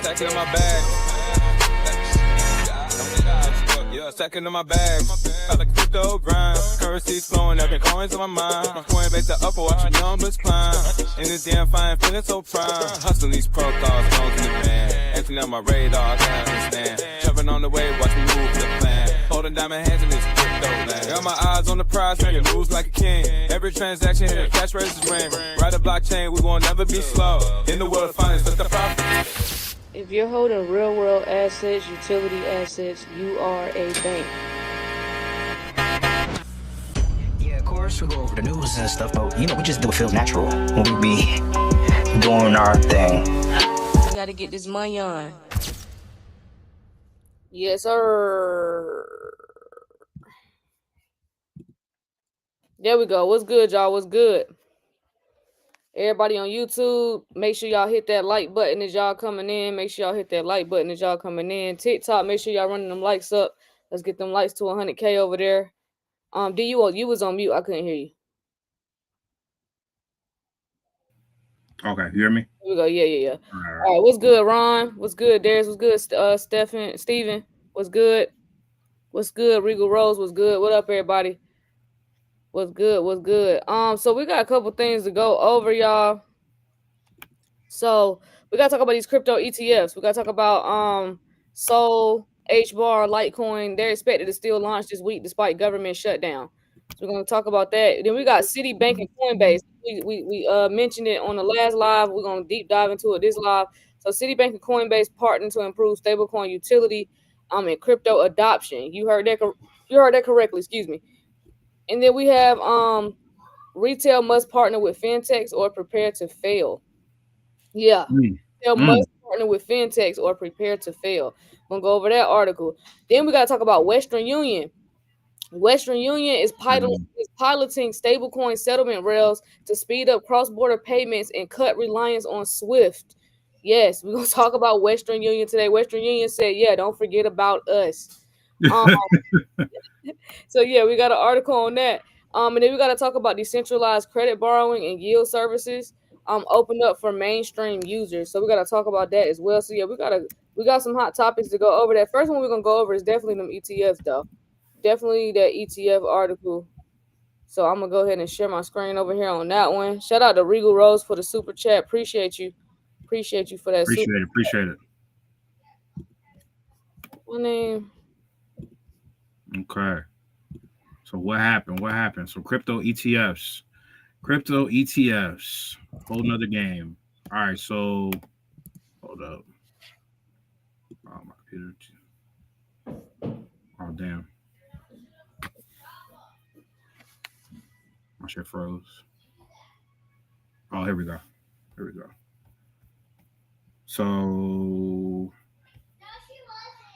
Second in my bag. Yeah, second in my bag. Got a crypto grind. Currency's flowing, every coin's on my mind. From Coinbase to upper, watch your numbers climb. In this damn fine, feeling so prime. Hustling these protocols, phones in the van. Emptying on my radar, I can't understand. Jumping on the wave, watch me move the plan. Holding diamond hands in this crypto land. Got my eyes on the prize, making moves like a king. Every transaction hit a cash raises ring. Ride a blockchain, we won't never be slow. In the world of finance, that's the profit. If you're holding real world assets, utility assets, you are a bank. Yeah, of course, we go over the news and stuff, but we just do what feels natural when we be doing our thing. I gotta get this money on. Yes, sir. There we go. What's good, y'all? What's good? Everybody on YouTube, make sure y'all hit that like button as y'all coming in. Make sure y'all hit that like button as y'all coming in. TikTok, make sure y'all running them likes up. Let's get them likes to 100K over there. D, you was on mute. I couldn't hear you. Okay, you hear me? Here we go. Yeah. All right, what's good, Ron? What's good, Darius? What's good, Steven? What's good? What's good, Regal Rose? What's good? What up, everybody? What's good? So we got a couple things to go over, y'all. So we gotta talk about these crypto ETFs. We gotta talk about Sol, HBAR, Litecoin. They're expected to still launch this week despite government shutdown. So we're gonna talk about that. Then we got Citibank and Coinbase. We mentioned it on the last live. We're gonna deep dive into it this live. So Citibank and Coinbase partner to improve stablecoin utility and crypto adoption. You heard that correctly, excuse me. And then we have retail must partner with fintechs or prepare to fail. Yeah. Retail must partner with fintechs or prepare to fail. I'm gonna go over that article. Then we gotta talk about Western Union. Western Union is piloting stablecoin settlement rails to speed up cross-border payments and cut reliance on SWIFT. Yes, we're gonna talk about Western Union today. Western Union said, "Yeah, don't forget about us." So yeah, we got an article on that. And then we got to talk about decentralized credit borrowing and yield services. Opened up for mainstream users. So we got to talk about that as well. So yeah, we got some hot topics to go over. That first one we're gonna go over is definitely them ETFs though. Definitely that ETF article. So I'm gonna go ahead and share my screen over here on that one. Shout out to Regal Rose for the super chat. Appreciate you for that. Appreciate it. My name. Okay. So what happened? So crypto ETFs. Whole nother game. All right, so hold up. Oh, my computer. Oh, damn. My shit froze. Oh, here we go.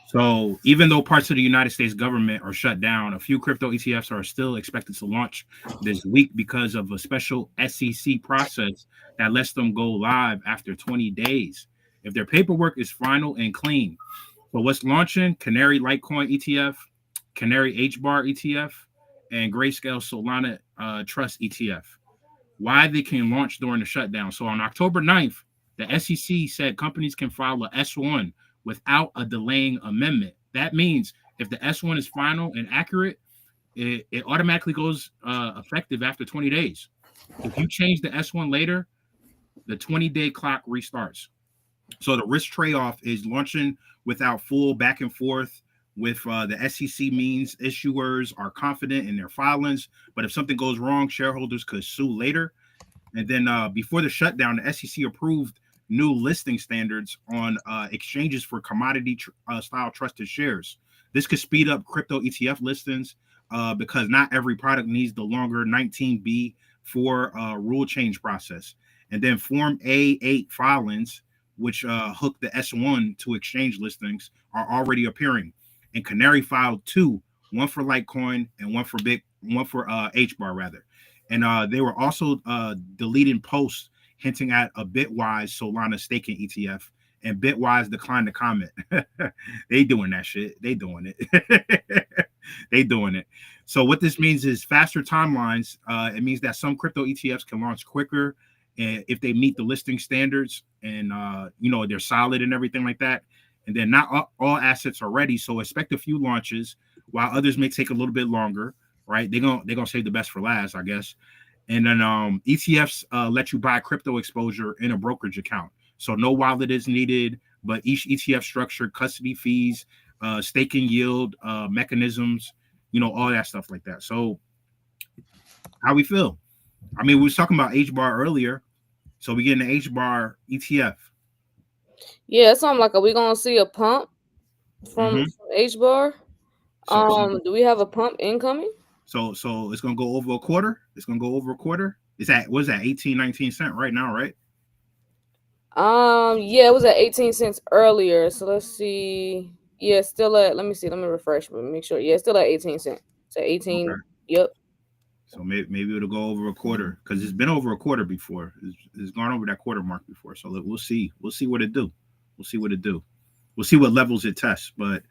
So even though parts of the United States government are shut down, a few crypto ETFs are still expected to launch this week because of a special SEC process that lets them go live after 20 days if their paperwork is final and clean. So what's launching? Canary Litecoin ETF, Canary HBAR ETF, and Grayscale Solana Trust ETF. Why they can launch during the shutdown. So on October 9th, the SEC said companies can file a S1 without a delaying amendment. That means if the S1 is final and accurate, it automatically goes effective after 20 days. If you change the S1 later, the 20-day clock restarts. So the risk trade-off is launching without full back and forth with the SEC means issuers are confident in their filings, but if something goes wrong, shareholders could sue later. And then before the shutdown, the SEC approved new listing standards on exchanges for commodity style trusted shares. This could speed up crypto ETF listings because not every product needs the longer 19B4 rule change process. And then Form A8 filings, which hook the S1 to exchange listings, are already appearing. And Canary filed two, one for Litecoin and one for HBAR rather. And they were also deleting posts hinting at a Bitwise Solana staking ETF, and Bitwise declined to comment. They doing that shit. They doing it. So what this means is faster timelines. It means that some crypto ETFs can launch quicker and if they meet the listing standards and they're solid and everything like that. And then not all assets are ready, so expect a few launches, while others may take a little bit longer. Right? They're gonna save the best for last, I guess. And then ETFs let you buy crypto exposure in a brokerage account, so no wallet is needed, but each ETF structure, custody fees, staking yield mechanisms, all that stuff like that. So how we feel? I mean, we was talking about HBAR earlier, so we get an HBAR ETF. Yeah, something like, are we gonna see a pump from HBAR? Do we have a pump incoming? So it's gonna go over a quarter. It's gonna go over a quarter. Is that 18, 19 cents right now, right? Yeah, it was at 18 cents earlier. So let's see. Yeah, still at. Let me see. Let me refresh. Make sure. Yeah, still at 18 cents. So 18. Okay. Yep. So maybe it'll go over a quarter, because it's been over a quarter before. It's gone over that quarter mark before. So we'll see. We'll see what it do. We'll see what it do. We'll see what levels it tests. But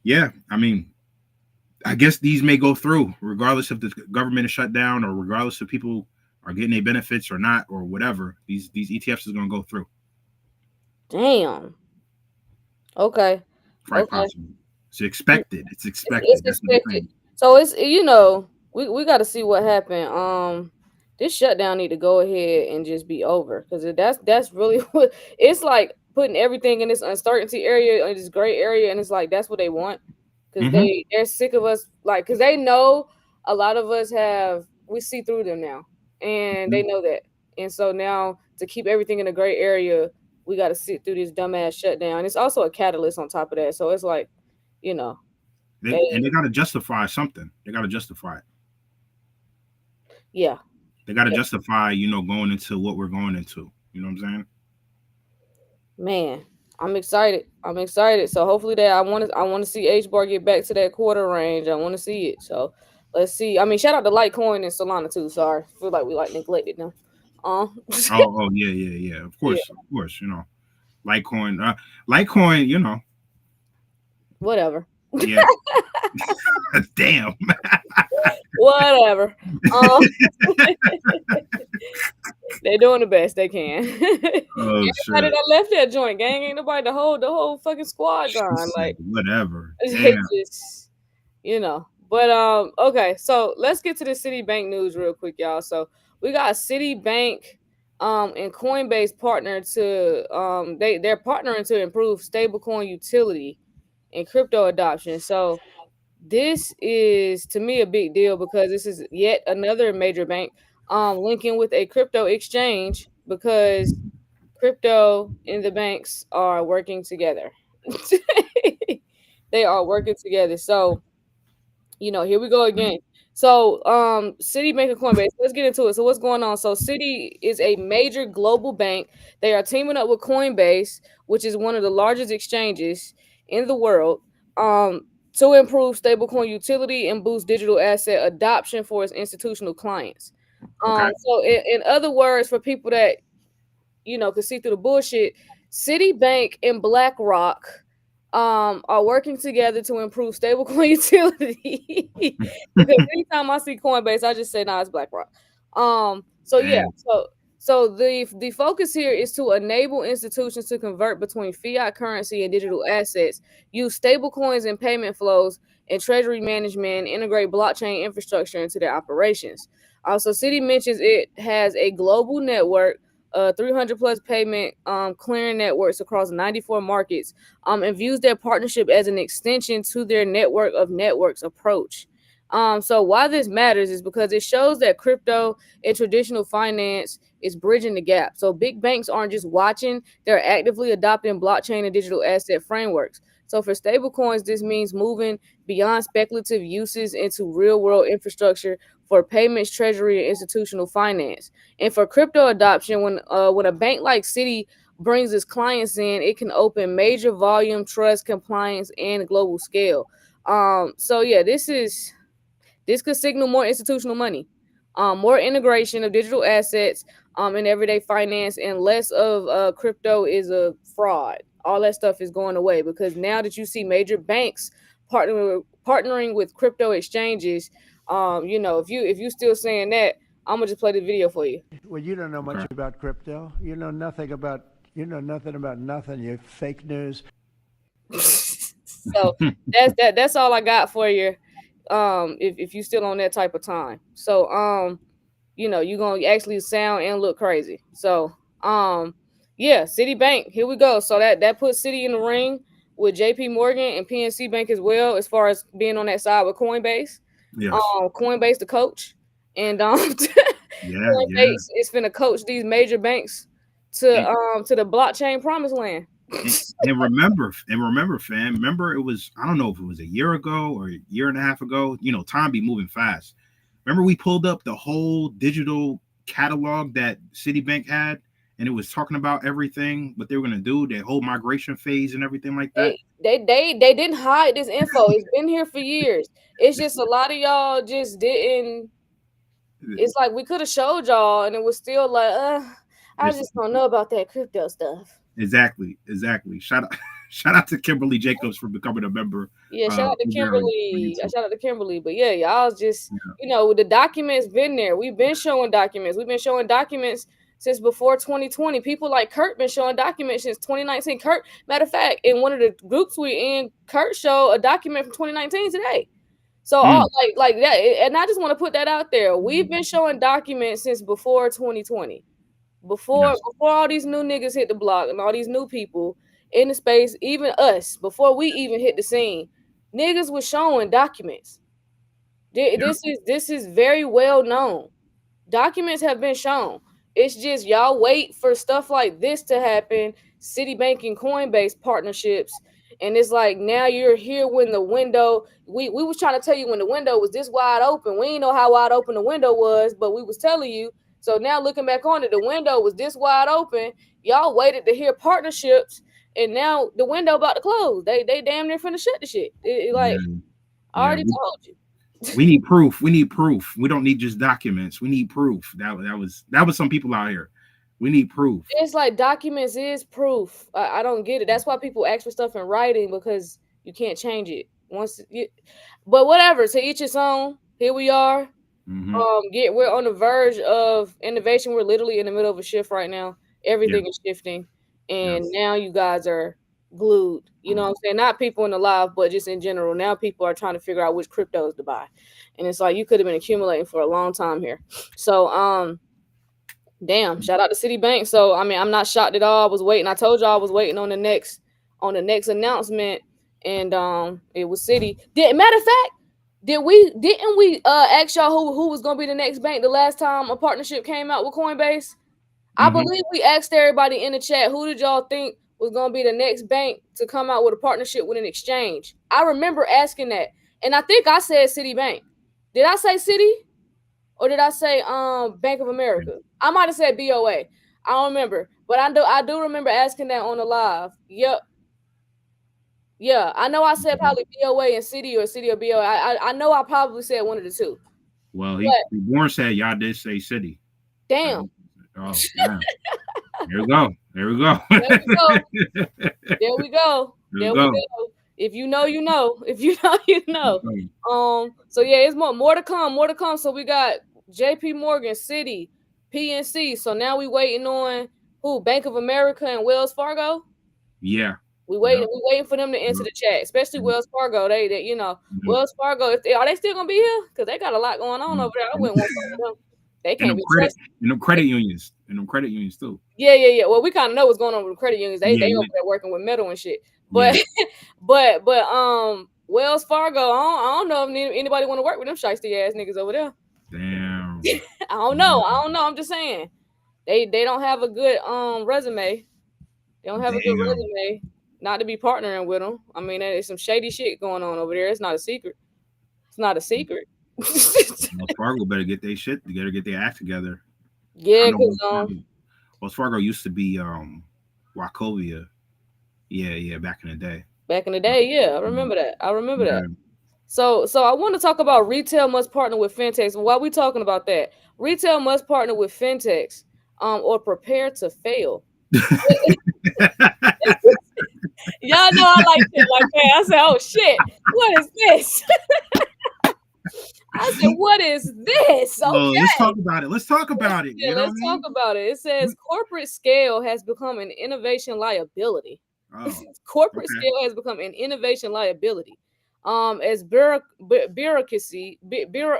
yeah, I mean, I guess these may go through regardless if the government is shut down, or regardless if people are getting their benefits or not, or whatever. These ETFs is going to go through. Damn. Okay. Quite possible. It's expected. It's expected. It's expected. So it's, we got to see what happened. This shutdown need to go ahead and just be over, because that's really what it's like, putting everything in this uncertainty area, in this gray area, and it's like that's what they want, because they're sick of us, like, because they know a lot of us we see through them now, and they know that, and so now to keep everything in a gray area, we got to sit through this dumbass shutdown. It's also a catalyst on top of that, so it's like, they got to justify something. They got to justify it. Yeah. They got to justify, going into what we're going into. You know what I'm saying? Man, I'm excited. So hopefully I want to see HBAR get back to that quarter range. I want to see it. So let's see. I mean, shout out to Litecoin and Solana too. Sorry, I feel like we neglected them. Oh yeah. Of course, Litecoin, whatever. Yeah. Damn. Whatever. They're doing the best they can. Everybody that left that joint, gang, ain't nobody the whole fucking squad gone. Like, whatever. Just, But okay, so let's get to the Citibank news real quick, y'all. So we got Citibank and Coinbase partnered to they're partnering to improve stablecoin utility and crypto adoption. So this is, to me, a big deal, because this is yet another major bank linking with a crypto exchange, because crypto and the banks are working together. They are working together. So, here we go again. So, Citibank and Coinbase, let's get into it. So what's going on? So Citi is a major global bank. They are teaming up with Coinbase, which is one of the largest exchanges in the world, to improve stablecoin utility and boost digital asset adoption for its institutional clients. So in other words, for people that, can see through the bullshit, Citibank and BlackRock are working together to improve stablecoin utility. Because anytime I see Coinbase, I just say, nah, it's BlackRock. So the focus here is to enable institutions to convert between fiat currency and digital assets, use stablecoins and payment flows and treasury management, and integrate blockchain infrastructure into their operations. So Citi mentions it has a global network, 300 plus payment clearing networks across 94 markets, and views their partnership as an extension to their network of networks approach. So why this matters is because it shows that crypto and traditional finance is bridging the gap. So big banks aren't just watching, they're actively adopting blockchain and digital asset frameworks. So for stablecoins, this means moving beyond speculative uses into real world infrastructure for payments, treasury, and institutional finance. And for crypto adoption, when a bank like Citi brings its clients in, it can open major volume, trust, compliance, and global scale. So yeah, this could signal more institutional money, more integration of digital assets in everyday finance, and less of crypto is a fraud. All that stuff is going away, because now that you see major banks partnering with crypto exchanges, if you still saying that, I'm gonna just play the video for you. Well, you don't know much about crypto. You know nothing about nothing. You fake news. So that's all I got for you. If you still on that type of time. So you're gonna actually sound and look crazy. So yeah, Citibank, here we go. So that puts Citi in the ring with JP Morgan and PNC Bank as well, as far as being on that side with Coinbase. Yes. Coinbase the coach. And Coinbase is finna coach these major banks to the blockchain promised land. and remember, fam, it was, I don't know if it was a year ago or a year and a half ago, time be moving fast. Remember we pulled up the whole digital catalog that Citibank had, and it was talking about everything, what they were going to do, their whole migration phase and everything like that. They didn't hide this info. It's been here for years. It's just a lot of y'all just didn't. It's like we could have showed y'all, and it was still like, I just don't know about that crypto stuff. Exactly. Shout out to Kimberly Jacobs for becoming a member. Yeah, shout out to Kimberly. But yeah, y'all just, the documents been there. We've been showing documents. We've been showing documents since before 2020. People like Kurt been showing documents since 2019. Kurt, matter of fact, in one of the groups we in, Kurt showed a document from 2019 today. So like that, and I just want to put that out there. We've been showing documents since before 2020. Before all these new niggas hit the block and all these new people in the space, even us, before we even hit the scene, niggas was showing documents. This is very well known. Documents have been shown. It's just y'all wait for stuff like this to happen, Citibank and Coinbase partnerships, and it's like now you're here when the window, we was trying to tell you when the window was this wide open. We didn't know how wide open the window was, but we was telling you. So now looking back on it, the window was this wide open. Y'all waited to hear partnerships, and now the window about to close. They damn near finna shut the shit. I already told you. We need proof. We don't need just documents. We need proof. That was some people out here. We need proof. It's like documents is proof. I don't get it. That's why people ask for stuff in writing, because you can't change it but whatever. To each its own. Here we are. Mm-hmm. We're on the verge of innovation. We're literally in the middle of a shift right now. Everything is shifting, and now you guys are glued. You know what I'm saying? Not people in the live, but just in general. Now people are trying to figure out which cryptos to buy, and it's like you could have been accumulating for a long time here. So, damn! Shout out to Citibank. So, I mean, I'm not shocked at all. I was waiting. I told y'all I was waiting on the next announcement, and it was Citi. Matter of fact. Didn't we ask y'all who was gonna be the next bank the last time a partnership came out with Coinbase? I believe we asked everybody in the chat, who did y'all think was gonna be the next bank to come out with a partnership with an exchange? I remember asking that, and I think I said Citibank. Did I say Citi, or did I say Bank of America? I might have said BOA. I don't remember, but I do remember asking that on the live. Yep. Yeah, I know I said probably BOA and Citi or BOA. I know I probably said one of the two. Well, Warren said y'all did say Citi. Damn. Oh, damn. There we go. There we go. If you know, you know. If you know, you know. So yeah, it's more to come. So we got JP Morgan, Citi, PNC. So now we waiting on who? Bank of America and Wells Fargo? Yeah. We waiting for them to enter the chat, especially Wells Fargo. They Wells Fargo. Are they still gonna be here? Because they got a lot going on over there. I wouldn't want them. They can't be trusted. And them credit unions too. Yeah. Well, we kind of know what's going on with the credit unions. They over there working with metal and shit. But but Wells Fargo. I don't know if anybody want to work with them shiesty ass niggas over there. Damn. I don't know. I'm just saying they don't have a good resume. They don't have a good resume. Not to be partnering with them. I mean, there's some shady shit going on over there. It's not a secret. Wells Fargo better get their shit together, get their act together. Yeah, because Wells Fargo used to be Wachovia. Yeah, back in the day. Yeah, I remember that. So I want to talk about retail must partner with fintechs. While we talking about that, retail must partner with fintechs, or prepare to fail. Y'all know I like shit like that. I said, oh shit, what is this? I said, what is this? Okay. Let's talk about it. Let's talk about it. Yeah, let's talk about it. It says corporate scale has become an innovation liability. Corporate scale has become an innovation liability. As bureaucracy. There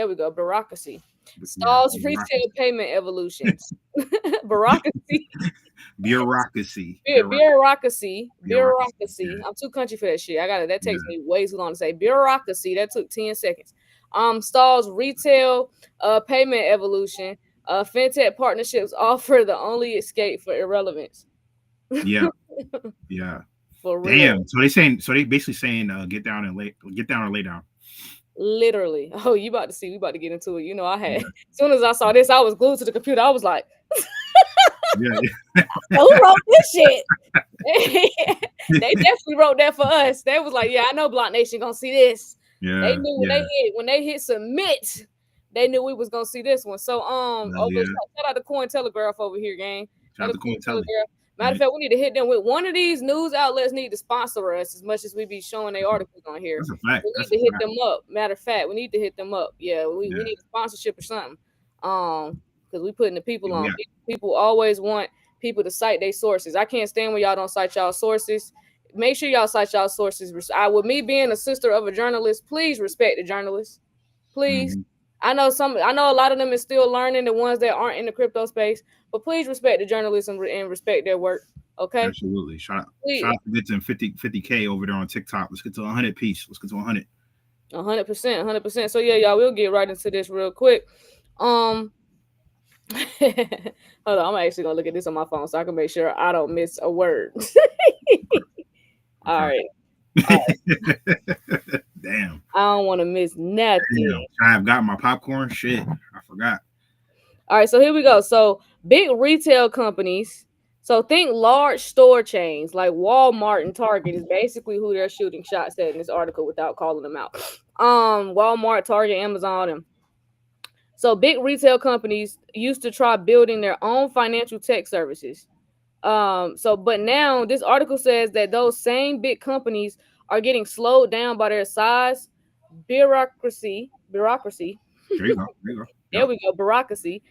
we go. Bureaucracy stalls retail payment evolutions. Bureaucracy. Bureaucracy. I'm too country for that shit. That takes me way too long to say. Bureaucracy. That took 10 seconds. Stalls retail payment evolution. Fintech partnerships offer the only escape for irrelevance. Yeah. For real. Damn. So they basically saying get down or lay down. Literally. Oh, we about to get into it. As soon as I saw this, I was glued to the computer. I was like, who wrote this shit? They definitely wrote that for us. They was like, I know BlockNation gonna see this. They knew when they hit submit, they knew we was gonna see this one. So shout out to Cointelegraph over here, gang. Shout out to Cointelegraph. Matter of fact, we need to hit them with one of these news outlets. Need to sponsor us as much as we be showing their articles on here. That's a fact. We need to hit them up. Matter of fact, we need to hit them up. Yeah, we need a sponsorship or something. Because we putting the people on. People always want people to cite their sources. I can't stand when y'all don't cite y'all sources. Make sure y'all cite y'all sources. With me being a sister of a journalist, please respect the journalists. Please. I know a lot of them is still learning, the ones that aren't in the crypto space, but please respect the journalists and respect their work. Okay. Absolutely. Shout out to get to 50K over there on TikTok. Let's get to 100 piece. Let's get to 100. 100%. So y'all, we'll get right into this real quick. Hold on, I'm actually gonna look at this on my phone so I can make sure I don't miss a word. All right. Damn. I don't want to miss nothing. Damn. I've got my popcorn. Shit, I forgot. All right, so here we go. So big retail companies. So think large store chains like Walmart and Target is basically who they're shooting shots at in this article without calling them out. Walmart, Target, Amazon, and so big retail companies used to try building their own financial tech services. But now this article says that those same big companies are getting slowed down by their size, bureaucracy. There you go. There we go. Bureaucracy,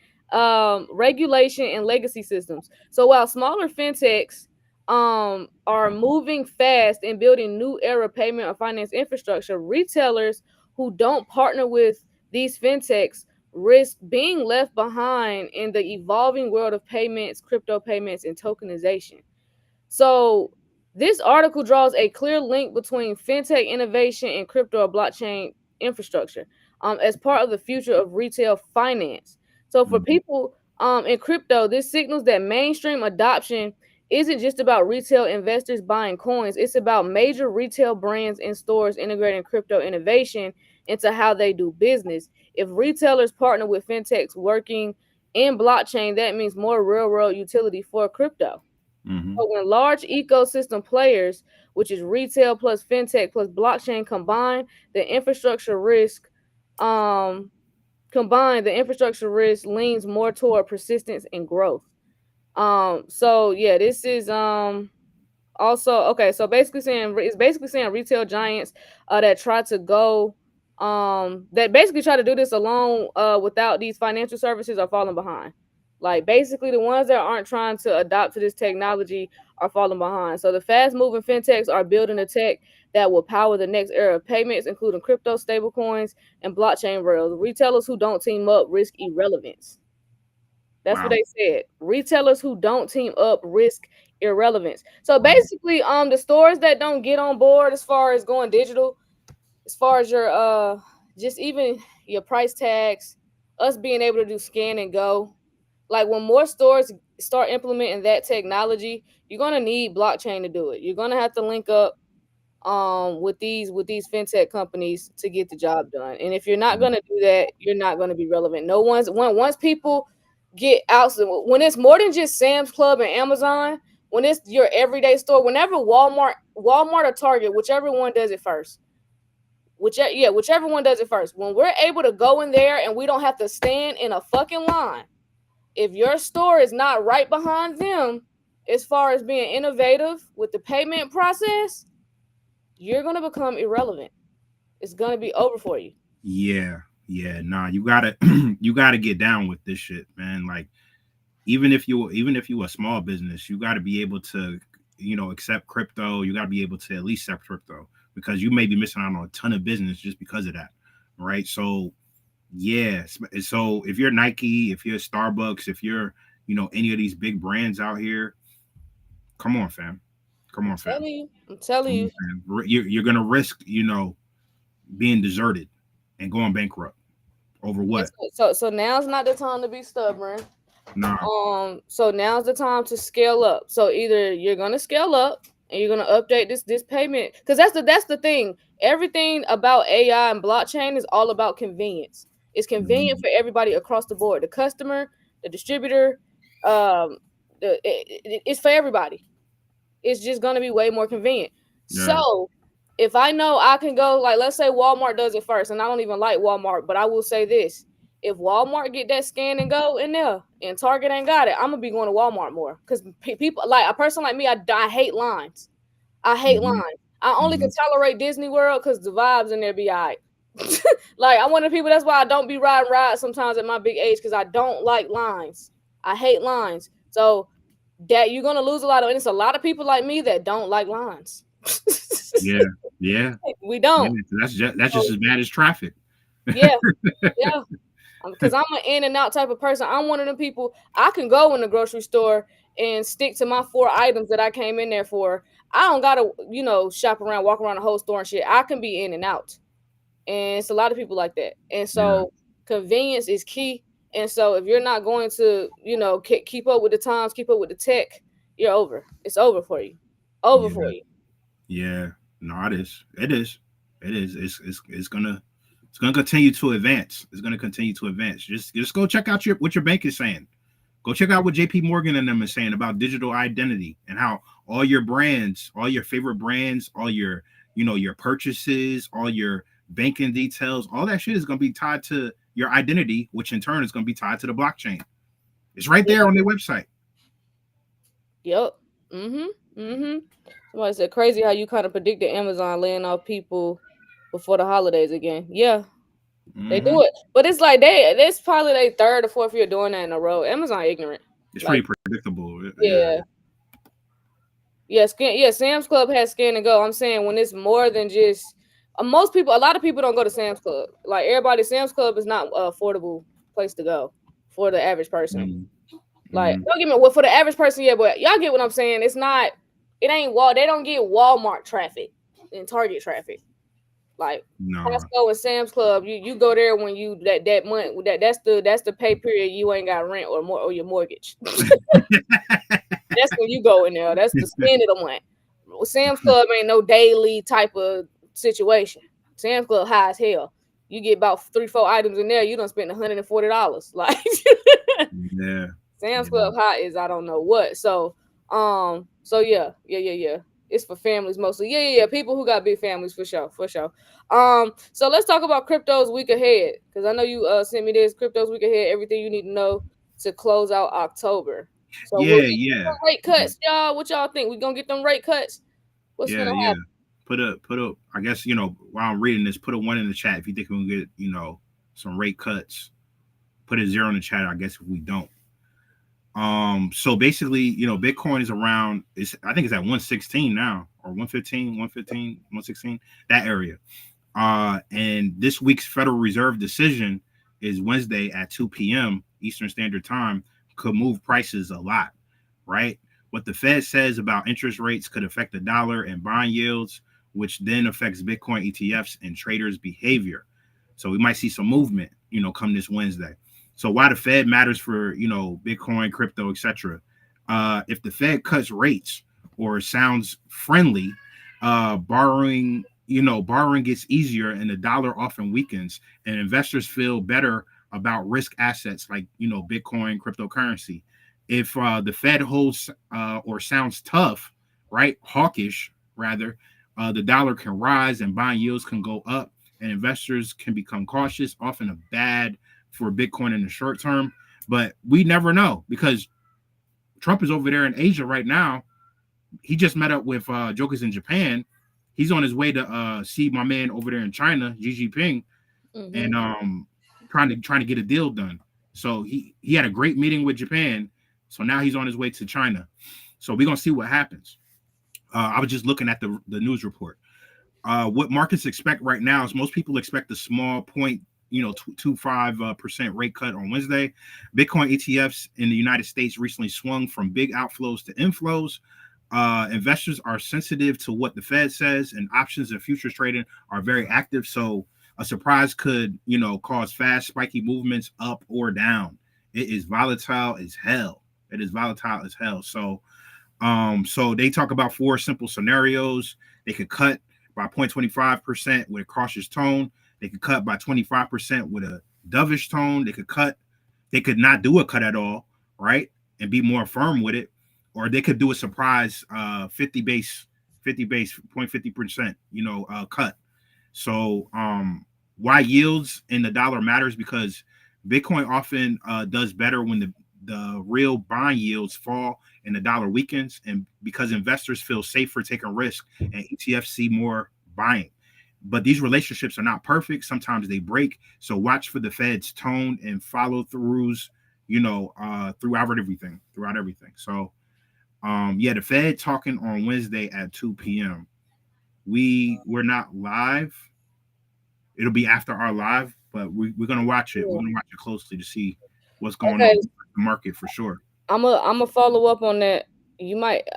regulation, and legacy systems. So while smaller fintechs are moving fast and building new era payment or finance infrastructure, retailers who don't partner with these fintechs risk being left behind in the evolving world of payments, crypto payments, and tokenization. So this article draws a clear link between fintech innovation and crypto or blockchain infrastructure as part of the future of retail finance. So for people in crypto, this signals that mainstream adoption isn't just about retail investors buying coins. It's about major retail brands and stores integrating crypto innovation into how they do business. If retailers partner with fintechs working in blockchain, that means more real-world utility for crypto. But when large ecosystem players, which is retail plus fintech plus blockchain combined, the infrastructure risk leans more toward persistence and growth. This is also okay. So basically saying retail giants that try to go that basically try to do this alone without these financial services are falling behind. Like basically the ones that aren't trying to adopt to this technology are falling behind. So the fast moving fintechs are building a tech that will power the next era of payments, including crypto, stablecoins, and blockchain rails. Retailers who don't team up risk irrelevance. That's what they said. Retailers who don't team up risk irrelevance. So basically, the stores that don't get on board as far as going digital, as far as your just even your price tags, us being able to do scan and go. Like when more stores start implementing that technology, you're gonna need blockchain to do it. You're gonna have to link up with these fintech companies to get the job done. And if you're not gonna do that, you're not gonna be relevant. Once people get out, when it's more than just Sam's Club and Amazon, when it's your everyday store, whenever Walmart or Target, whichever one does it first. Whichever one does it first. When we're able to go in there and we don't have to stand in a fucking line. If your store is not right behind them as far as being innovative with the payment process, you're going to become irrelevant. It's gonna be over for you. Yeah. Nah, you gotta you gotta get down with this shit, man. Like, even if you a small business, you gotta be able to, accept crypto. You gotta be able to at least accept crypto, because you may be missing out on a ton of business just because of that. Right. So yeah. So if you're Nike, if you're Starbucks, if you're, any of these big brands out here, come on, fam. Come on, fam. I'm telling you. You're gonna risk, being deserted and going bankrupt over what? So now's not the time to be stubborn. Nah. So now's the time to scale up. So either you're gonna scale up and you're gonna update this payment, because that's the thing. Everything about AI and blockchain is all about convenience. It's convenient for everybody across the board. The customer, the distributor, it's for everybody. It's just gonna be way more convenient. Yeah. So if I know I can go, like, let's say Walmart does it first, and I don't even like Walmart, but I will say this: if Walmart get that scan and go in there, and Target ain't got it, I'm gonna be going to Walmart more, because people, like a person like me, I hate lines. I hate lines. I only can tolerate Disney World because the vibes in there be all right. Like, I'm one of the people. That's why I don't be riding rides sometimes at my big age, because I don't like lines. I hate lines. So that you're gonna lose a lot of, and it's a lot of people like me that don't like lines. Yeah. We don't. Yeah, that's just as bad as traffic. Yeah. Because I'm an in and out type of person. I'm one of them people. I can go in the grocery store and stick to my 4 items that I came in there for. I don't gotta, shop around, walk around the whole store and shit. I can be in and out, and it's a lot of people like that. And so convenience is key. And so if you're not going to, keep up with the times, keep up with the tech, you're over. It's over for you. For you. Yeah. No, it is. It's gonna continue to advance. It's gonna continue to advance. Just go check out what your bank is saying. Go check out what JP Morgan and them is saying about digital identity, and how all your brands, all your favorite brands, all your, your purchases, all your banking details, all that shit is gonna be tied to your identity, which in turn is gonna be tied to the blockchain. It's right there on their website. Yep. Somebody said, crazy how you kind of predicted Amazon laying off people before the holidays again. Yeah. They do it. But it's like it's probably their 3rd or 4th year doing that in a row. Amazon ignorant. It's pretty predictable. Yeah. Sam's Club has scan and go. I'm saying when it's more than just a lot of people don't go to Sam's Club. Like, Sam's Club is not an affordable place to go for the average person. Like, don't get me, for the average person, yeah, but y'all get what I'm saying. It's not, it ain't they don't get Walmart traffic and Target traffic. Like, Costco and Sam's Club, you go there when you that month, that's the pay period you ain't got rent or your mortgage. That's when you go in there. That's the spend of the month. Sam's Club ain't no daily type of situation. Sam's Club high as hell. You get about 3-4 items in there, you done spent $140. Like, yeah. Sam's Club high is I don't know what. So yeah. It's for families mostly. Yeah. People who got big families for sure. So let's talk about crypto's week ahead, because I know you sent me this crypto's week ahead, everything you need to know to close out October. So rate cuts, y'all. What y'all think? We gonna get them rate cuts? What's gonna happen? Put a. I guess while I'm reading this, put a 1 in the chat if you think we're gonna get some rate cuts. Put a 0 in the chat, I guess, if we don't. So basically, Bitcoin is around, I think it's at 116 now, or 115, 116, that area. And this week's Federal Reserve decision is Wednesday at 2 p.m. Eastern Standard Time, could move prices a lot, right? What the Fed says about interest rates could affect the dollar and bond yields, which then affects Bitcoin ETFs and traders' behavior. So we might see some movement, come this Wednesday. So why the Fed matters for, Bitcoin, crypto, etc. If the Fed cuts rates or sounds friendly, borrowing gets easier and the dollar often weakens, and investors feel better about risk assets like, Bitcoin, cryptocurrency. If the Fed holds or sounds tough, right, hawkish rather, the dollar can rise and bond yields can go up and investors can become cautious, often a bad for Bitcoin in the short term. But we never know, because Trump is over there in Asia right now. He just met up with jokers in Japan, he's on his way to see my man over there in China, Xi Jinping, and trying to get a deal done. So he had a great meeting with Japan. So now he's on his way to China. So we're gonna see what happens. I was just looking at the news report. What markets expect right now is most people expect a small 0.25% rate cut on Wednesday. Bitcoin ETFs in the United States recently swung from big outflows to inflows. Investors are sensitive to what the Fed says, and options and futures trading are very active. So a surprise could, cause fast, spiky movements up or down. It is volatile as hell. So, so they talk about 4 simple scenarios. They could cut by 0.25% with a cautious tone. They could cut by 25% with a dovish tone. They could not do a cut at all, right? And be more firm with it. Or they could do a surprise 50 base 0.50%, cut. So why yields in the dollar matters, because Bitcoin often does better when the real bond yields fall and the dollar weakens, and because investors feel safer taking risk and ETFs see more buying. But these relationships are not perfect. Sometimes they break. So watch for the Fed's tone and follow throughs, throughout everything. So the Fed talking on Wednesday at 2 p.m. We're not live. It'll be after our live, but we're gonna watch it. We're gonna watch it closely to see what's going on in the market for sure. I'm a follow up on that. You might,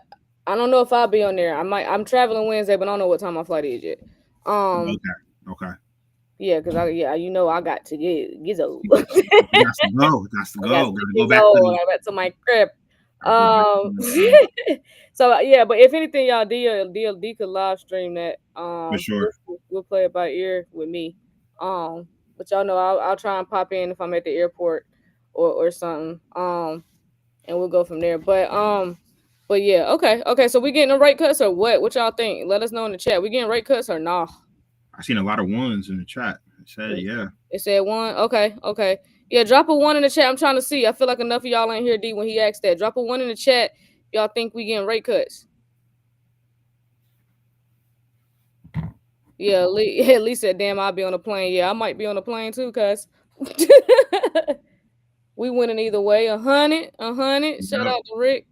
I don't know if I'll be on there. I'm traveling Wednesday, but I don't know what time my flight is yet. Okay. Yeah, because I got to get Gizzo. Got to go. Gotta go back to my crib. So yeah, but if anything, y'all, D could live stream that. For sure. We'll play it by ear with me. But y'all know I'll try and pop in if I'm at the airport or something. And we'll go from there. But yeah, okay. So we getting the rate cuts or what? What y'all think? Let us know in the chat. We getting rate cuts or nah? I seen a lot of ones in the chat. It said yeah. It said 1. Okay. Yeah, drop a 1 in the chat. I'm trying to see. I feel like enough of y'all ain't here, D, when he asked that. Drop a 1 in the chat. Y'all think we getting rate cuts? Yeah, Lee said, damn, I'll be on a plane. Yeah, I might be on a plane too, cuz. We winning either way. 100. Shout out to Rick.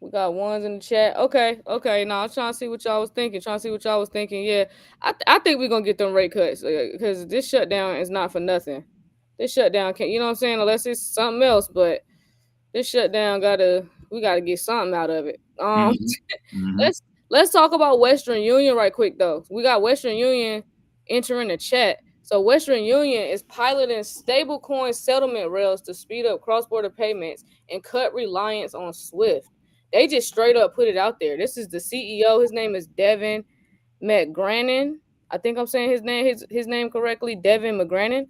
We got 1s in the chat. Okay. Now I'm trying to see what y'all was thinking. Yeah, I think we're gonna get them rate cuts because this shutdown is not for nothing. This shutdown can't, you know what I'm saying? Unless it's something else, but this shutdown we gotta get something out of it. Let's talk about Western Union right quick though. We got Western Union entering the chat. So Western Union is piloting stablecoin settlement rails to speed up cross-border payments and cut reliance on SWIFT. They just straight up put it out there. This is the CEO. His name is Devin McGrannon. I think I'm saying his name correctly. Devin McGrannon.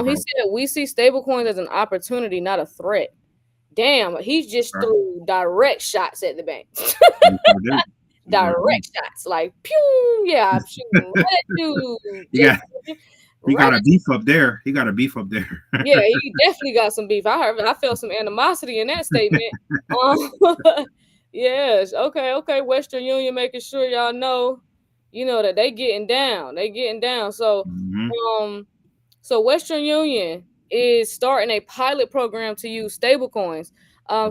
He said we see stablecoins as an opportunity, not a threat. Damn, he just threw direct shots at the bank. Direct shots, like pew. Yeah, I'm shooting right at you. He got a beef up there. Yeah, he definitely got some beef. I felt some animosity in that statement. Yes. Okay. Western Union making sure y'all know, that they getting down. So, so Western Union is starting a pilot program to use stablecoins.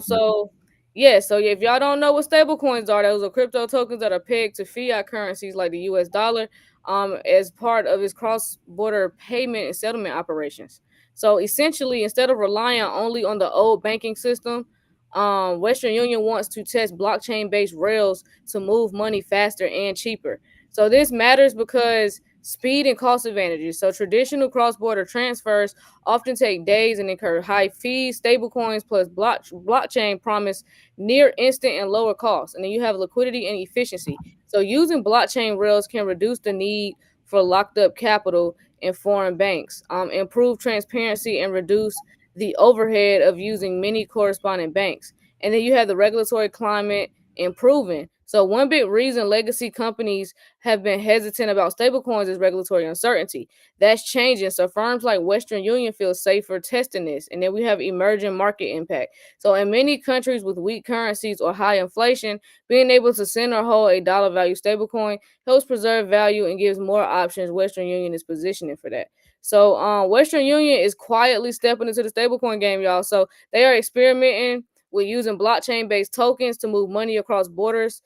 So if y'all don't know what stablecoins are, those are crypto tokens that are pegged to fiat currencies like the US dollar, as part of its cross-border payment and settlement operations. So essentially, instead of relying only on the old banking system, Western Union wants to test blockchain-based rails to move money faster and cheaper. So this matters because speed and cost advantages. So traditional cross-border transfers often take days and incur high fees. Stablecoins plus blockchain promise near instant and lower costs. And then you have liquidity and efficiency. So using blockchain rails can reduce the need for locked up capital in foreign banks, improve transparency, and reduce the overhead of using many corresponding banks. And then you have the regulatory climate improving. So one big reason legacy companies have been hesitant about stablecoins is regulatory uncertainty. That's changing. So firms like Western Union feel safer testing this. And then we have emerging market impact. So in many countries with weak currencies or high inflation, being able to send or hold a dollar value stablecoin helps preserve value and gives more options. Western Union is positioning for that. So Western Union is quietly stepping into the stablecoin game, y'all. So they are experimenting with using blockchain-based tokens to move money across borders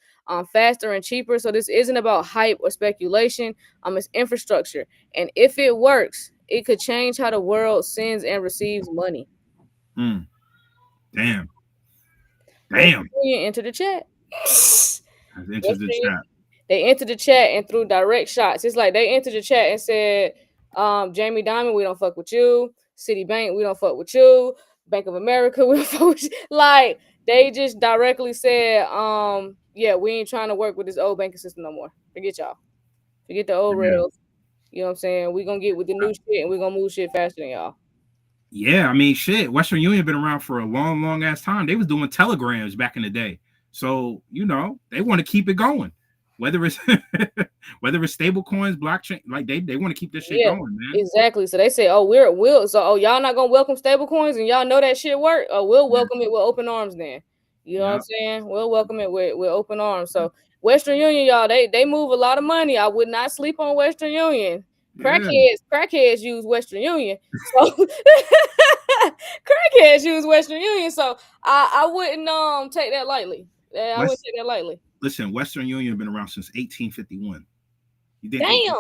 faster and cheaper. So this isn't about hype or speculation. It's infrastructure. And if it works, it could change how the world sends and receives money. Damn. Enter the chat. Entered the chat. They entered the chat and threw direct shots. It's like they entered the chat and said, Jamie Dimon, we don't fuck with you. Citibank, we don't fuck with you. Bank of America, we don't fuck with you. Like, they just directly said, yeah, we ain't trying to work with this old banking system no more. Forget y'all. Forget the old rails. You know what I'm saying? We're going to get with the new shit and we're going to move shit faster than y'all. Yeah, I mean, shit. Western Union been around for a long, long ass time. They was doing telegrams back in the day. So, you know, they want to keep it going. Whether it's stable coins, blockchain, like they want to keep this shit going, man. Exactly. So they say, oh, y'all not gonna welcome stable coins and y'all know that shit work. We'll welcome it with open arms then. You know what I'm saying? We'll welcome it with open arms. So Western Union, y'all, they move a lot of money. I would not sleep on Western Union. Crackheads use Western Union. So crackheads use Western Union. So I wouldn't take that lightly. I wouldn't take that lightly. Listen, Western Union been around since 1851. You think? Damn.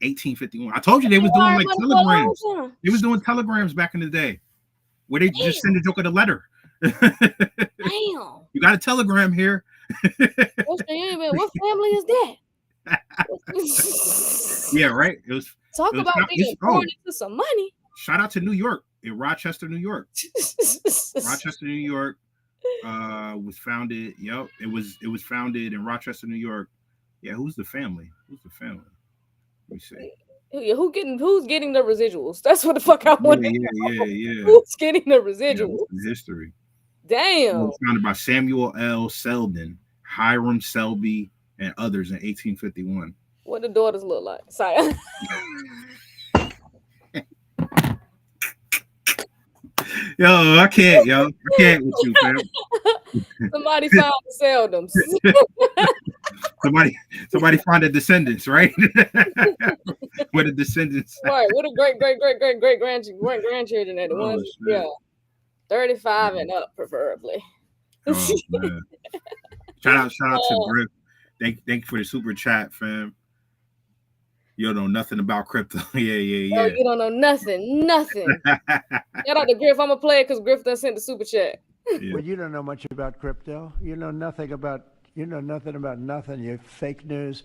1851. I told you they was doing like telegrams. They was doing telegrams back in the day, where they just send a joke of the letter. Damn. You got a telegram here. Western Union, what family is that? Yeah, right. It was about being born into some money. Shout out to New York, in Rochester, New York. Rochester, New York. Was founded. Yep, it was founded in Rochester, New York. Yeah, who's the family? Let me see. Yeah, who's getting the residuals? That's what the fuck I want. Yeah. Who's getting the residuals? Yeah, history. Damn. It was founded by Samuel L. Selden, Hiram Selby, and others in 1851. What the daughters look like? Sorry. I can't with you, fam. Somebody found the Seldons. somebody find the descendants, right? What the descendants? Right. What a great grandchildren at the ones. Yeah. 35 and up, preferably. Oh, man. Shout out to Griff. Thank you for the super chat, fam. You don't know nothing about crypto. Yeah. Oh, you don't know nothing. Shout out to Griff. I'm gonna play it because Griff done sent the super chat. Well, you don't know much about crypto. You know nothing about nothing. You fake news.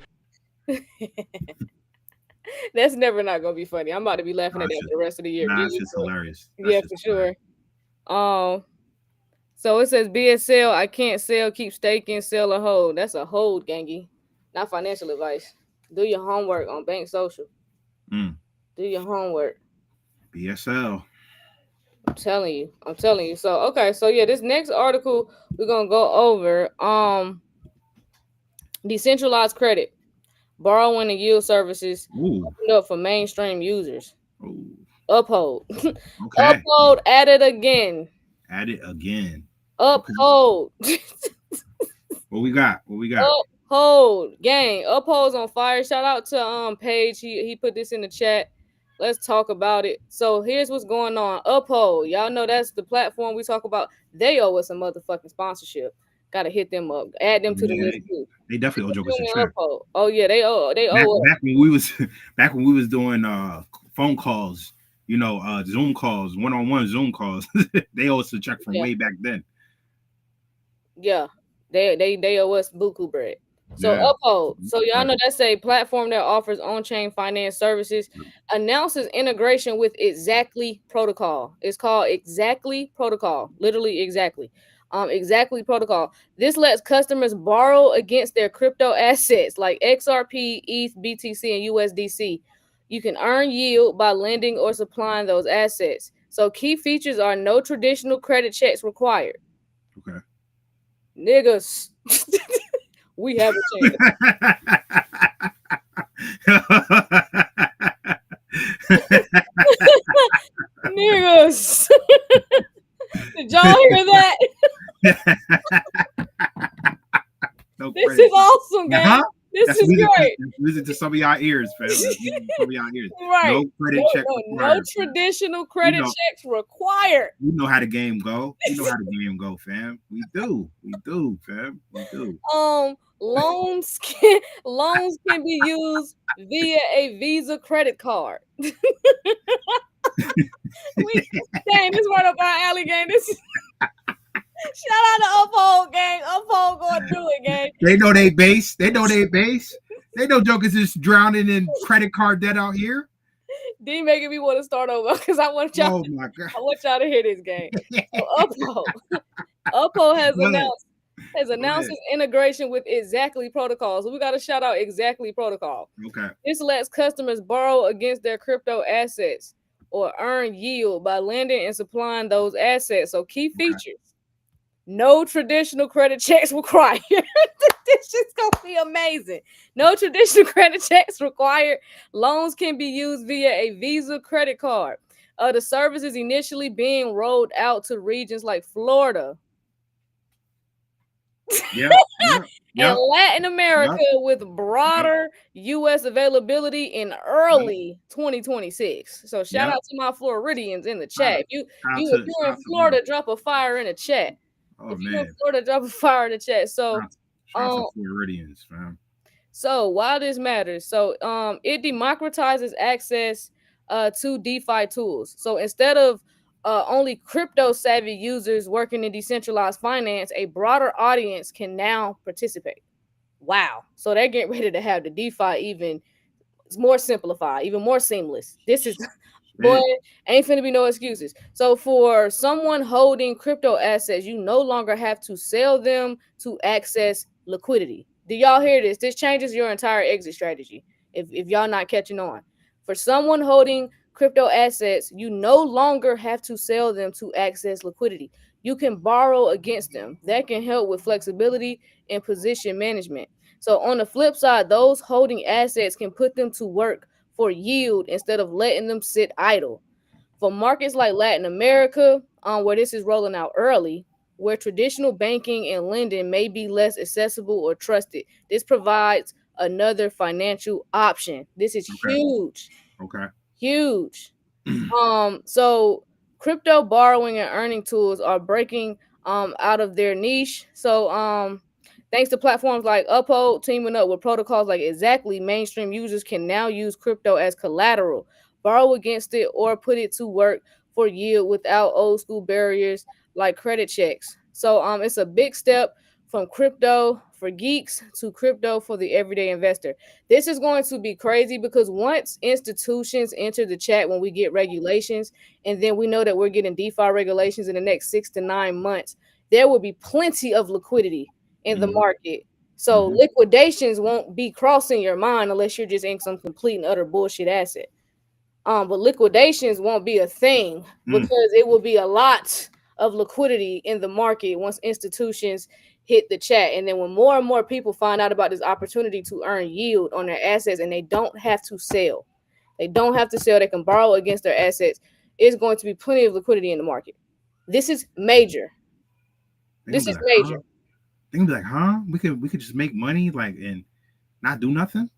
That's never not gonna be funny. I'm about to be laughing at that for the rest of the year. It's just hilarious. Yeah, for sure. So it says BSL, I can't sell, keep staking, sell or hold. That's a hold, gangy. Not financial advice. Do your homework on Bank Social. Do your homework. BSL. I'm telling you. So okay, so yeah, this next article we're gonna go over decentralized credit, borrowing and yield services opened up for mainstream users. Uphold. Okay. Uphold at it again. Uphold. What we got? Uphold gang. Uphold's on fire. Shout out to Paige. He put this in the chat. Let's talk about it. So here's what's going on. Uphold. Y'all know that's the platform we talk about. They owe us a motherfucking sponsorship. Gotta hit them up. Add them to the list too. They definitely owe Joker some check. Oh yeah, they owe. Back when we was doing phone calls, Zoom calls, one-on-one Zoom calls. They owe us a check from way back then. Yeah, they owe us buku bread. So Uphold. So y'all know that's a platform that offers on-chain finance services, announces integration with Exactly Protocol. It's called Exactly Protocol. Literally exactly. Exactly Protocol. This lets customers borrow against their crypto assets like XRP, ETH, BTC, and USDC. You can earn yield by lending or supplying those assets. So key features are no traditional credit checks required. Okay. Niggas. we have a chance. Niggas. Did y'all hear that? No This credit. is awesome, gang. Uh-huh. This That's is music, great. Listen to some of y'all ears, fam. That's music to some of y'all ears. Right. No credit check required. No traditional credit checks required. You know how the game go. You know how the game go, fam. We do, fam. We do. Loans can be used via a Visa credit card. Damn, this right up our alley, gang. This is shout out to Uphold, gang. Uphold going through it, gang. They know they base. They know jokers is drowning in credit card debt out here. D making me want to start over because I want y'all. Oh my God. I want y'all to hear this, gang. So Uphold has announced its integration with Exactly Protocol. So we got to shout out Exactly Protocol. Okay. This lets customers borrow against their crypto assets or earn yield by lending and supplying those assets. So key features. No traditional credit checks required. This is going to be amazing. No traditional credit checks required. Loans can be used via a Visa credit card. The service is initially being rolled out to regions like Florida. Yeah. And Latin America with broader U.S. availability in early 2026. So shout out to my Floridians in the chat. If you're in Florida, drop a fire in the chat. If you're in Florida, drop a fire in the chat. So Floridians, fam. So why this matters? So it democratizes access to DeFi tools. So instead of only crypto savvy users working in decentralized finance, a broader audience can now participate. Wow. So they're getting ready to have the DeFi even more simplified, even more seamless. This is boy, ain't finna be no excuses. So for someone holding crypto assets, you no longer have to sell them to access liquidity. Do y'all hear this? This changes your entire exit strategy if y'all not catching on. For someone holding crypto assets, you no longer have to sell them to access liquidity. You can borrow against them. That can help with flexibility and position management. So on the flip side, those holding assets can put them to work for yield instead of letting them sit idle. For markets like Latin America, where this is rolling out early, where traditional banking and lending may be less accessible or trusted, this provides another financial option. This is huge. Okay. Huge. So crypto borrowing and earning tools are breaking out of their niche. So thanks to platforms like Uphold teaming up with protocols like Exactly, mainstream users can now use crypto as collateral, borrow against it, or put it to work for yield without old school barriers like credit checks. So it's a big step from crypto for geeks to crypto for the everyday investor. This is going to be crazy because once institutions enter the chat when we get regulations, and then we know that we're getting DeFi regulations in the next 6 to 9 months, there will be plenty of liquidity in the market. So liquidations won't be crossing your mind unless you're just in some complete and utter bullshit asset. But liquidations won't be a thing because it will be a lot of liquidity in the market once institutions hit the chat. And then when more and more people find out about this opportunity to earn yield on their assets and they don't have to sell, they can borrow against their assets, it's going to be plenty of liquidity in the market. This is major. This is major. They can be like, huh? We could just make money and not do nothing?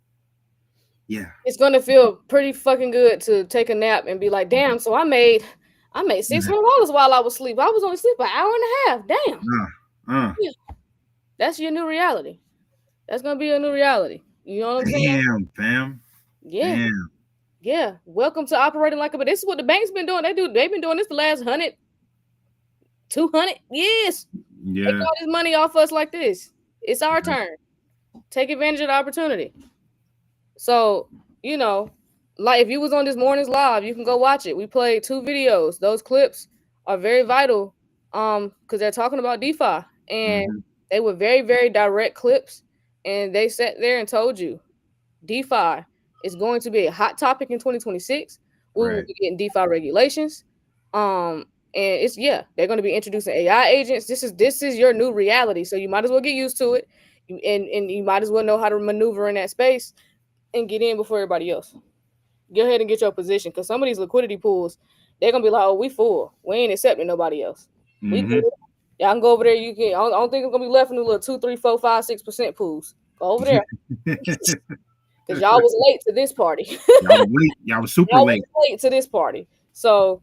Yeah. It's gonna feel pretty fucking good to take a nap and be like, damn, so I made $600 while I was asleep. I was only asleep an hour and a half. Damn. Yeah. That's your new reality. That's gonna be a new reality. You know what I'm saying? Damn, fam. Yeah. Damn. Yeah. Welcome to operating like a. But this is what the bank's been doing. They've been doing this the last 100, 200 years. Yeah. They got this money off us like this. It's our turn. Take advantage of the opportunity. So, like if you was on this morning's live, you can go watch it. We played 2 videos. Those clips are very vital because they're talking about DeFi. And they were very, very direct clips. And they sat there and told you DeFi is going to be a hot topic in 2026. We will be getting DeFi regulations. And they're going to be introducing AI agents. This is your new reality. So you might as well get used to it. and you might as well know how to maneuver in that space and get in before everybody else. Go ahead and get your position, because some of these liquidity pools, they're gonna be like, oh, we full. We ain't accepting nobody else. We good. Y'all can go over there. You can. I don't think it's gonna be left in the little 2, 3, 4, 5, 6% pools. Go over there, because y'all was late to this party. Y'all was late. Y'all was super late. Late to this party. So,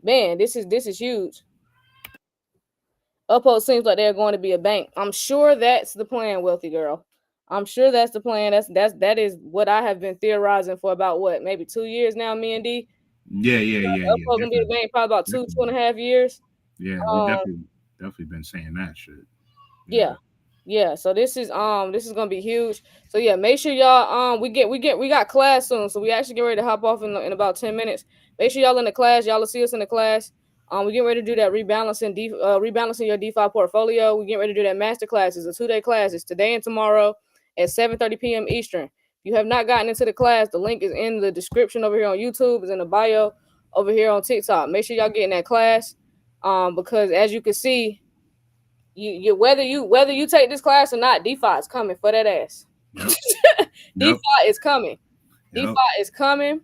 man, this is huge. Uphold seems like they're going to be a bank. I'm sure that's the plan, wealthy girl. I'm sure that's the plan. That is what I have been theorizing for about maybe 2 years now. Me and D. Yeah. Uphold gonna be a bank probably about 2.5 years. Yeah, we definitely been saying that shit. Yeah. So this is gonna be huge. So yeah, make sure y'all we got class soon. So we actually get ready to hop off in about 10 minutes. Make sure y'all in the class. Y'all will see us in the class. We getting ready to do that rebalancing your DeFi portfolio. We getting ready to do that master classes, a 2-day classes today and tomorrow at 7:30 p.m. Eastern. If you have not gotten into the class, the link is in the description over here on YouTube. It's in the bio over here on TikTok. Make sure y'all get in that class. Because as you can see, you whether you take this class or not, DeFi is coming for that ass. Yep. DeFi is coming. Yep. DeFi is coming.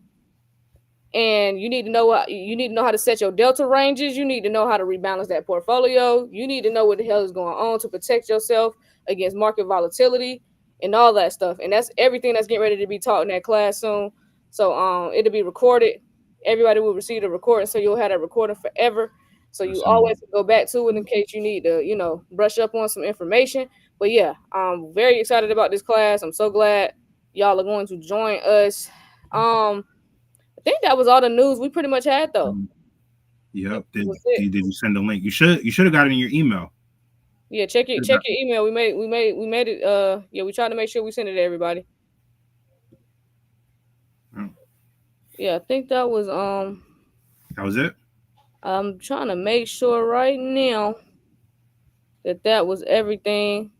And you need to know how to set your delta ranges. You need to know how to rebalance that portfolio. You need to know what the hell is going on to protect yourself against market volatility and all that stuff. And that's everything that's getting ready to be taught in that class soon. So it'll be recorded. Everybody will receive the recording, so you'll have that recording forever. So you always go back to it in case you need to, brush up on some information. But yeah, I'm very excited about this class. I'm so glad y'all are going to join us. I think that was all the news we pretty much had, though. Yep. Did you send the link? You should have got it in your email. Yeah, check your email. We made it. We tried to make sure we sent it to everybody. Yeah, I think that was That was it. I'm trying to make sure right now that was everything.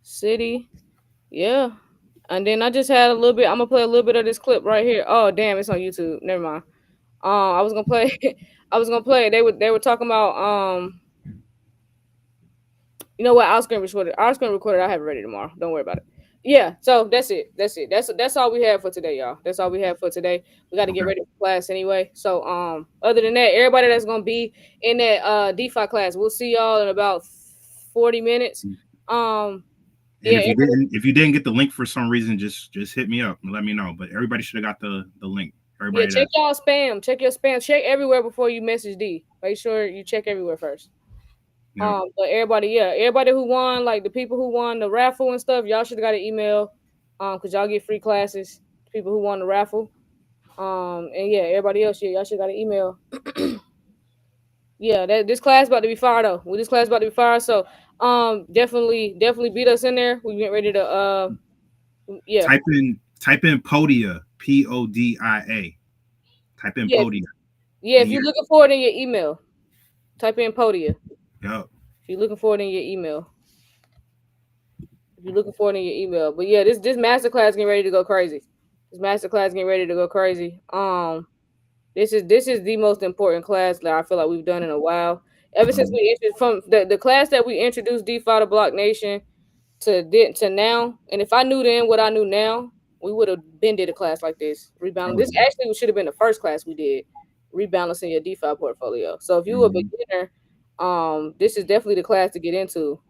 City, yeah. And then I just had a little bit. I'm gonna play a little bit of this clip right here. Oh damn, it's on YouTube. Never mind. I was gonna play. It. They were talking about You know what? I was gonna record it. I have it ready tomorrow. Don't worry about it. Yeah. So that's it. That's all we have for today, y'all. That's all we have for today. We got to get ready for class anyway. So other than that, everybody that's gonna be in that DeFi class, we'll see y'all in about 40 minutes. If you didn't get the link for some reason, just hit me up and let me know. But everybody should have got the link. Everybody check y'all spam. Check your spam. Check everywhere before you message D. Make sure you check everywhere first. Yep. But everybody who won, like the people who won the raffle and stuff, y'all should have got an email. Because y'all get free classes. People who won the raffle. And yeah, everybody else, y'all should have got an email. Yeah, this class about to be fire though. This class about to be fire. So definitely beat us in there. We get ready to Type in Podia, Podia. Type in Podia. Yeah, if you're looking for it in your email, type in Podia. Yep. If you're looking for it in your email. But yeah, this masterclass getting ready to go crazy. This is the most important class that I feel like we've done in a while. Ever since we from the class that we introduced DeFi to BlockNation to now, and if I knew then what I knew now, we would have been did a class like this. Rebalance. This actually should have been the first class we did, rebalancing your DeFi portfolio. So if you're a beginner, this is definitely the class to get into.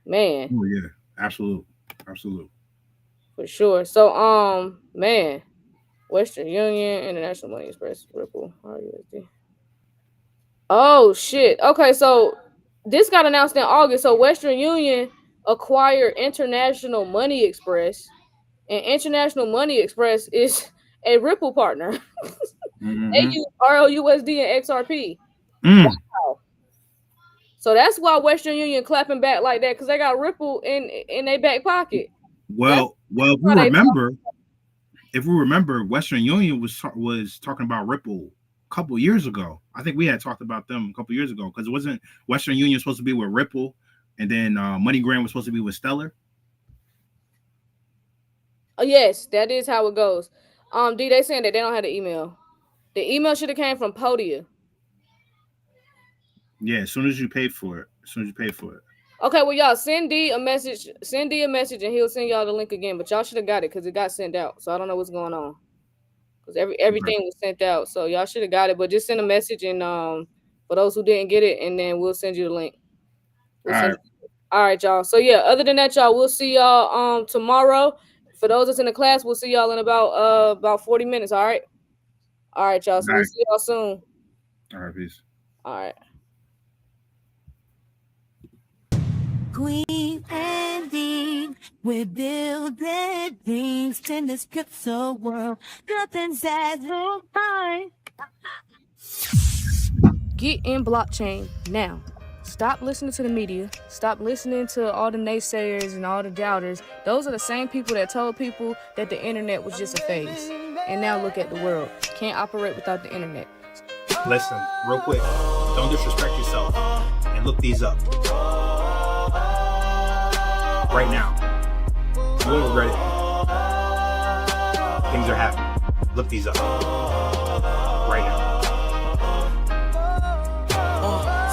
Man. Oh yeah, absolutely. For sure. So man, Western Union, International Money Express, Ripple, RUSD. Oh shit. Okay, so this got announced in August. So Western Union acquired International Money Express, and International Money Express is a Ripple partner. They use RLUSD and XRP. Wow. So that's why Western Union clapping back like that, because they got Ripple in their back pocket. Well, if we remember, Western Union was talking about Ripple a couple of years ago. I think we had talked about them a couple of years ago, because it wasn't Western Union supposed to be with Ripple, and then MoneyGram was supposed to be with Stellar. Oh yes, that is how it goes. D, they saying that they don't have the email. The email should have came from Podia. Yeah, as soon as you pay for it. Okay, well, y'all send D a message. Send D a message, and he'll send y'all the link again. But y'all should have got it because it got sent out. So I don't know what's going on. Because everything was sent out, so y'all should have got it. But just send a message, and for those who didn't get it, and then we'll send you the link. All right, y'all. So yeah, other than that, y'all, we'll see y'all tomorrow. For those that's in the class, we'll see y'all in about 40 minutes. All right, y'all. So we'll see y'all soon. All right, peace. All right. Kween and Dean, we're building things in this crypto world. Nothing's as fine. Get in blockchain now. Stop listening to the media. Stop listening to all the naysayers and all the doubters. Those are the same people that told people that the internet was just a phase. And now look at the world. Can't operate without the internet. Listen, real quick, don't disrespect yourself and look these up. Right now. You won't regret it. Things are happening. Look these up. Right now.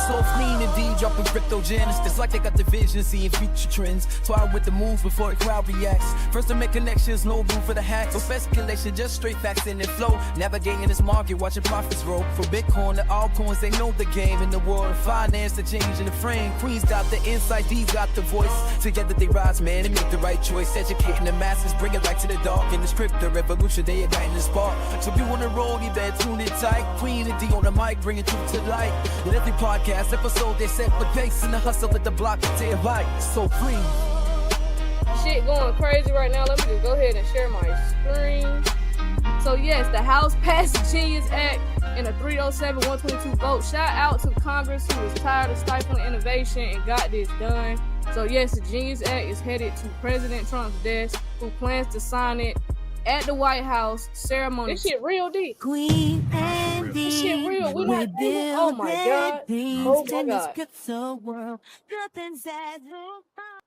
So clean indeed, dropping crypto gems. It's like they got the vision, seeing future trends. So I with the moves before the crowd reacts. First to make connections, no room for the hacks. No speculation, just straight facts in and flow. Navigating this market, watching profits roll. From Bitcoin to altcoins, they know the game. In the world of finance, the change in the frame. Queen's got the insight, D's got the voice. Together they rise, man, and make the right choice. Educating the masses, bring it light to the dark. In this crypto revolution, they igniting the spark. So if you want to roll, you better tune in tight. Queen and D on the mic, bringing truth to light. In every podcast episode, they set the pace in the hustle at the block to take light. So free. Shit going crazy right now. Let me just go ahead and share my screen. So yes, the House passed the Genius Act in a 307-122 vote. Shout out to Congress who was tired of stifling innovation and got this done. So yes, the Genius Act is headed to President Trump's desk, who plans to sign it at the White House ceremony. This shit real deep. Kween and Dean, This shit real. we're Oh my God. building Oh things my in this God. crypto world. Nothing's as fine.